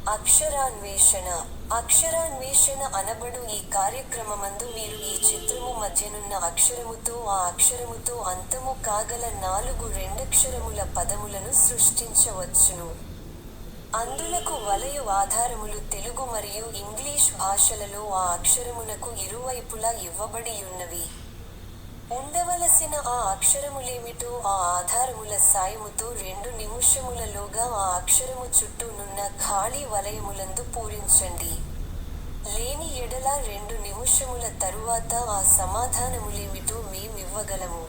అక్షరాన్వేషణ. అక్షరాన్వేషణ అనబడు ఈ కార్యక్రమమందు మీరు ఈ చిత్రము మధ్యనున్న అక్షరముతో ఆ అక్షరముతో అంతము కాగల 4 రెండక్షరముల పదములను సృష్టించవచ్చును. అందులకు వలయు ఆధారములు తెలుగు మరియు ఇంగ్లీష్ భాషలలో ఆ అక్షరమునకు ఇరువైపులా ఇవ్వబడియున్నవి. ఉండవలసిన ఆ అక్షరములేమిటో ఆ ఆధారముల సాయముతో 2 నిముషములలోగా ఆ అక్షరము చుట్టూ నున్న ఖాళీ వలయములందు పూరించండి. లేని ఎడల 2 నిముషముల తరువాత ఆ సమాధానములేమిటో మేమివ్వగలము.